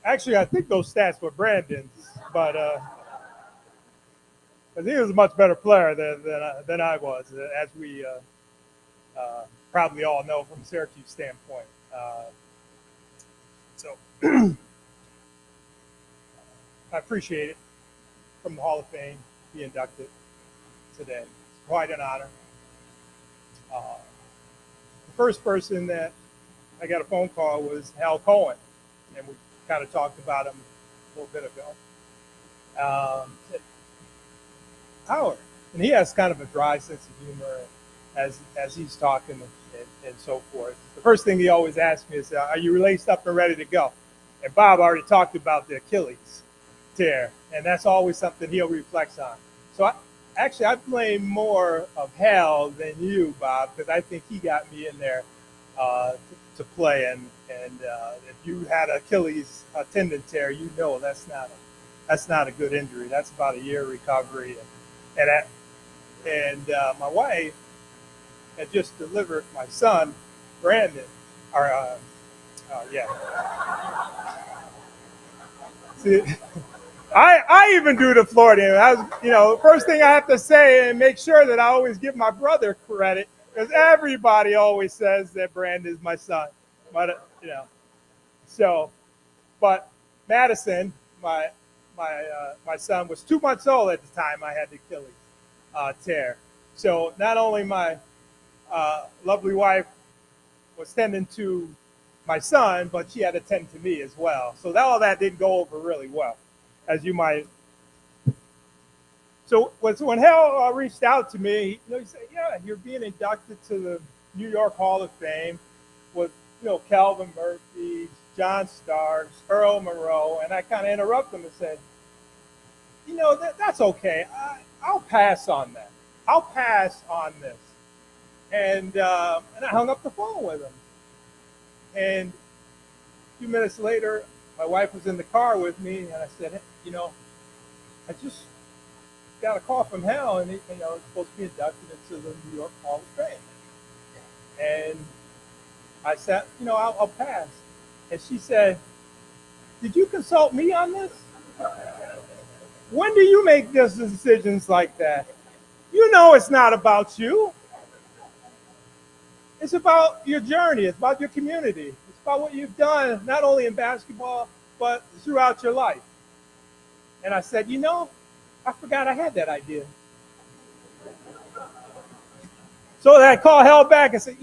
Actually, I think those stats were Brandon's, but because he was a much better player than I was, as we probably all know from a Syracuse standpoint. So I appreciate it from the Hall of Fame be inducted today. It's quite an honor. The first person that I got a phone call was Hal Cohen, and we kind of talked about him a little bit ago. Howard, and he has kind of a dry sense of humor as he's talking and so forth. The first thing he always asks me is, "Are you laced up and ready to go?" And Bob already talked about the Achilles tear, and that's always something he'll reflect on. So I blame more of Hal than you, Bob, because I think he got me in there to play. And if you had Achilles tendon tear, you know that's not a good injury. That's about a year recovery. And my wife had just delivered my son, Brandon. Or yeah. See, I even do the Floridian. First thing I have to say and make sure that I always give my brother credit because everybody always says that Brandon is my son. But so, but Madison, my son was 2 months old at the time I had the Achilles tear. So not only my lovely wife was tending to my son, but she had to tend to me as well. So all that didn't go over really well, as you might. So when Hal reached out to me, he said, "Yeah, you're being inducted to the New York Hall of Fame with Calvin Murphy, John Starks, Earl Monroe," and I kind of interrupted him and said, that's okay. I'll pass on that. I'll pass on this. And I hung up the phone with him. And a few minutes later, my wife was in the car with me, and I said, I just got a call from Hal, and it's supposed to be inducted into the New York Hall of Fame. And I said, I'll pass. And she said, "Did you consult me on this? When do you make those decisions like that? You know it's not about you. It's about your journey. It's about your community. It's about what you've done, not only in basketball, but throughout your life." And I said, I forgot I had that idea. So I called Hal back and said,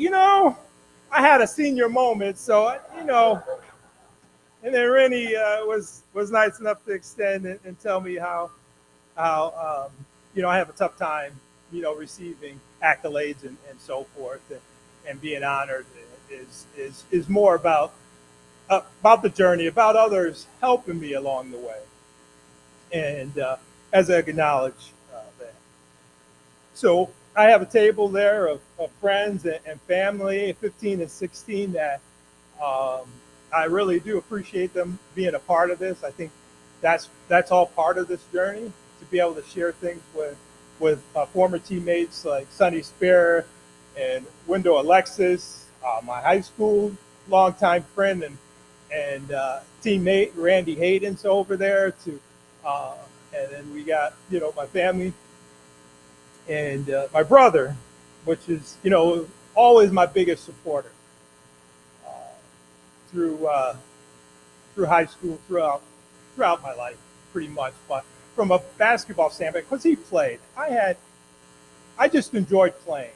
I had a senior moment. So, and then Rennie was nice enough to extend and tell me how I have a tough time, receiving accolades and so forth. And being honored is more about the journey, about others helping me along the way, and as I acknowledge that. So I have a table there of friends and family, 15 and 16, that I really do appreciate them being a part of this. I think that's all part of this journey, to be able to share things with former teammates like Sonny Spear and Wendell Alexis, my high school longtime friend and teammate Randy Hayden's over there too, and then we got my family and my brother, which is always my biggest supporter through high school, throughout my life, pretty much. But from a basketball standpoint, because he played, I just enjoyed playing.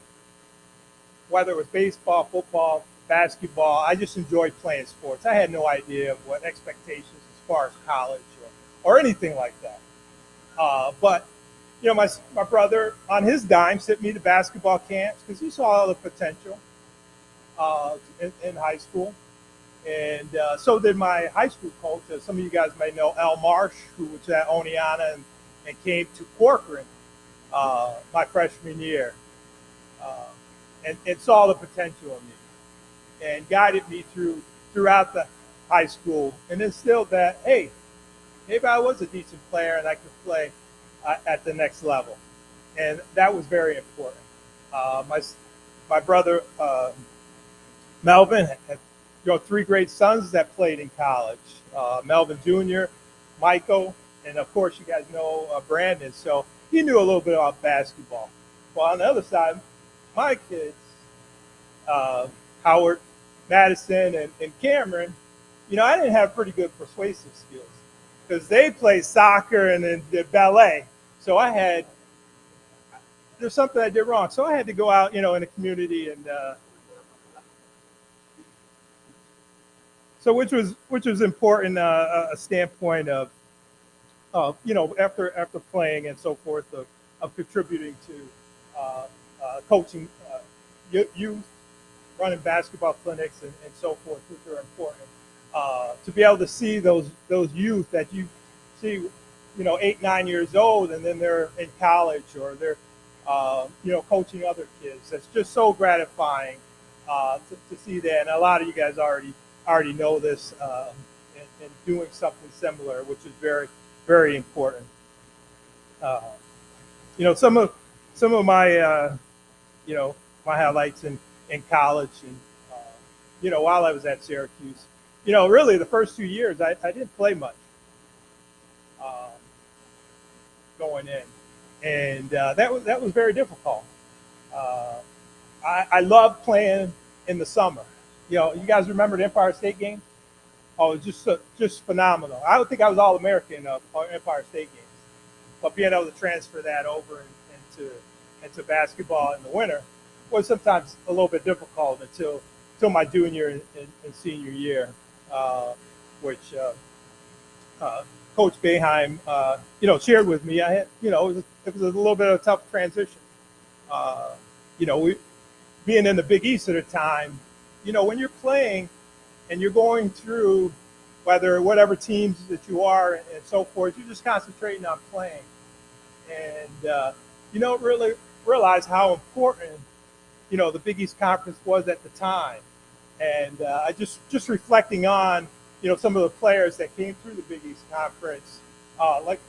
Whether it was baseball, football, basketball, I just enjoyed playing sports. I had no idea of what expectations as far as college or anything like that. But my brother, on his dime, sent me to basketball camps because he saw all the potential in high school. And so did my high school coach. As some of you guys may know, Al Marsh, who was at Oneonta and came to Corcoran my freshman year. And saw the potential in me and guided me throughout the high school and instilled that, hey, maybe I was a decent player and I could play at the next level. And that was very important. My brother, Melvin, three great sons that played in college, Melvin Jr., Michael, and of course you guys know Brandon. So he knew a little bit about basketball. Well, on the other side, my kids, uh, Howard, Madison, and Cameron, I didn't have pretty good persuasive skills because they played soccer and then did ballet. So there's something I did wrong. So I had to go out, in the community and so which was important, a standpoint of after playing and so forth of contributing to coaching youth, running basketball clinics and so forth, which are important. To be able to see those youth that you see, 8, 9 years old, and then they're in college or they're coaching other kids. That's just so gratifying to see that. And a lot of you guys already know this, and doing something similar, which is very, very important. Uh, some of my my highlights in college and while I was at Syracuse, really the first 2 years I didn't play much um, going in, and that was very difficult. Uh, I loved playing in the summer. You guys remember the Empire State Games? Oh, it was just phenomenal. I don't think I was All American of Empire State Games, but being able to transfer that over into basketball in the winter was sometimes a little bit difficult until my junior and senior year, which Coach Boeheim, shared with me. I had, it was a little bit of a tough transition. We being in the Big East at the time, when you're playing and you're going through whatever teams that you are and so forth, you're just concentrating on playing, and you don't really realize how important the Big East Conference was at the time. And I just reflecting on some of the players that came through the Big East Conference, like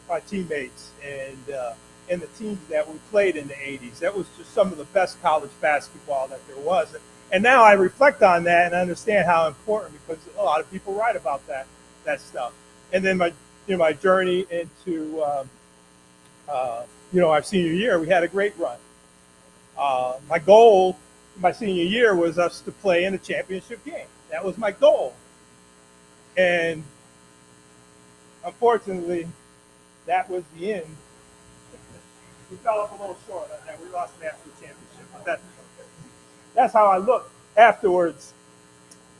my teammates and the teams that we played in the '80s. That was just some of the best college basketball that there was. And now I reflect on that and understand how important, because a lot of people write about that stuff. And then my journey into our senior year, we had a great run. My goal my senior year was us to play in a championship game. That was my goal. And unfortunately, that was the end. We fell up a little short on that. We lost the national championship. But that's how I looked afterwards.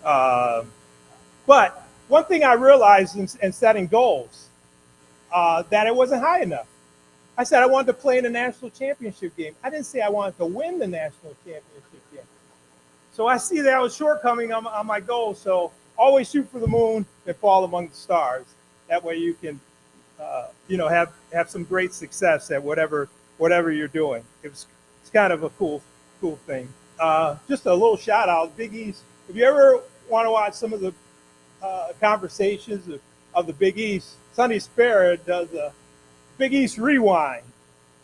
But one thing I realized in setting goals, that it wasn't high enough. I said I wanted to play in a national championship game. I didn't say I wanted to win the national championship game. So I see that I was shortcoming on my goal. So always shoot for the moon and fall among the stars. That way you can, have some great success at whatever you're doing. It's kind of a cool thing. Just a little shout out, Big East. If you ever want to watch some of the conversations of the Big East, Sonny Spera does a Big East Rewind,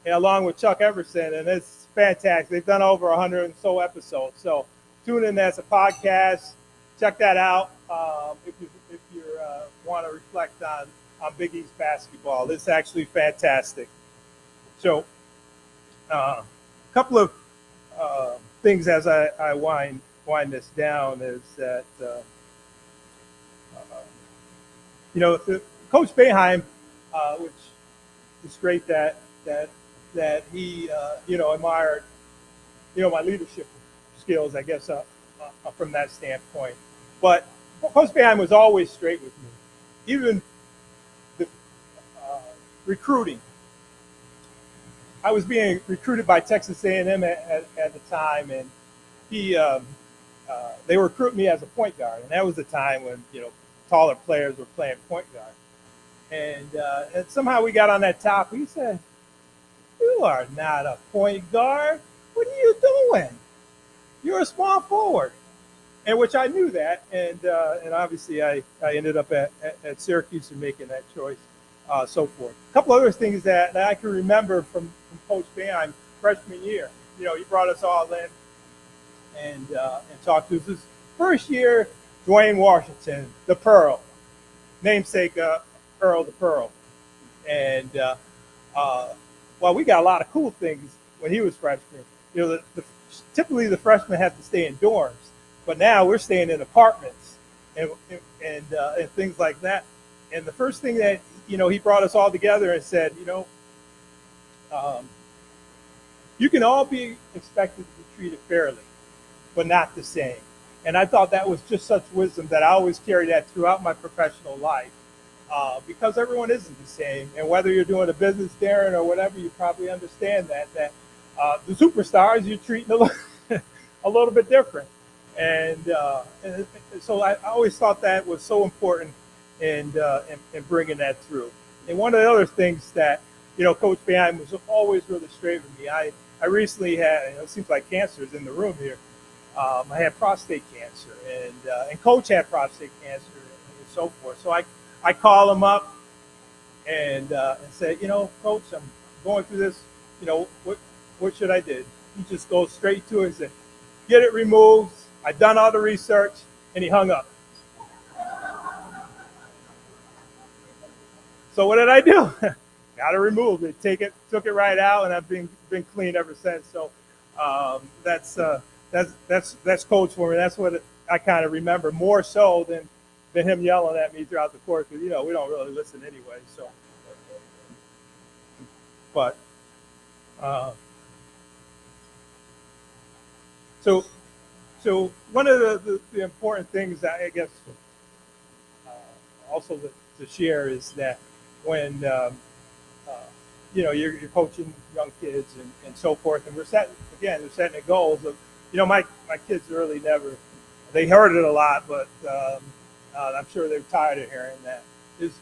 along with Chuck Everson, and it's fantastic. They've done over 100 and so episodes. So tune in as a podcast. Check that out if you want to reflect on Big East basketball. It's actually fantastic. So a couple of things as I wind this down is that Coach Boeheim, which it's great that he admired my leadership skills, I guess, from that standpoint. But Coach Boeheim was always straight with me, even the recruiting. I was being recruited by Texas A&M at the time, and they were recruiting me as a point guard, and that was the time when taller players were playing point guard. And somehow we got on that topic. He said, "You are not a point guard. What are you doing? You're a small forward." And which I knew that, and obviously I ended up at Syracuse and making that choice, so forth. A couple other things that I can remember from Coach Boeheim freshman year. He brought us all in and talked to us. His first year, Dwayne Washington, the Pearl, namesake Earl the Pearl. And well, we got a lot of cool things when he was freshman. Typically the freshmen have to stay in dorms, but now we're staying in apartments and and things like that. And the first thing that he brought us all together and said, um, you can all be expected to be treated fairly, but not the same. And I thought that was just such wisdom that I always carry that throughout my professional life. Because everyone isn't the same, and whether you're doing a business, Darren, or whatever, you probably understand that the superstars you're treating a little bit different, and so I always thought that was so important in bringing that through. And one of the other things that Coach Behind was always really straight with me. I recently had, it seems like cancer is in the room here. I had prostate cancer, and Coach had prostate cancer and so forth. So I call him up and say, Coach, I'm going through this. What should I do? He just goes straight to it and said, get it removed. I've done all the research, and he hung up. So what did I do? Got it removed. They took it right out, and I've been clean ever since. So that's Coach for me. That's what I kind of remember more so than him yelling at me throughout the course. Because we don't really listen anyway. So, but so one of the important things that I guess also to share is that when you're coaching young kids and so forth, and we're setting the goals of my kids really never, they heard it a lot, but I'm sure they're tired of hearing that, is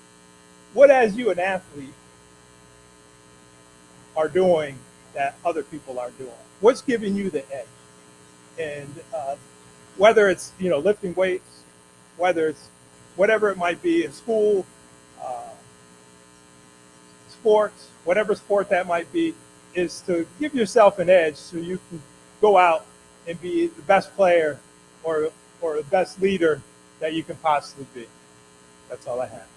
what, as you an athlete, are doing that other people are doing, what's giving you the edge. And whether it's lifting weights, whether it's whatever it might be in school, sports, whatever sport that might be, is to give yourself an edge so you can go out and be the best player or the best leader that you can possibly be. That's all I have.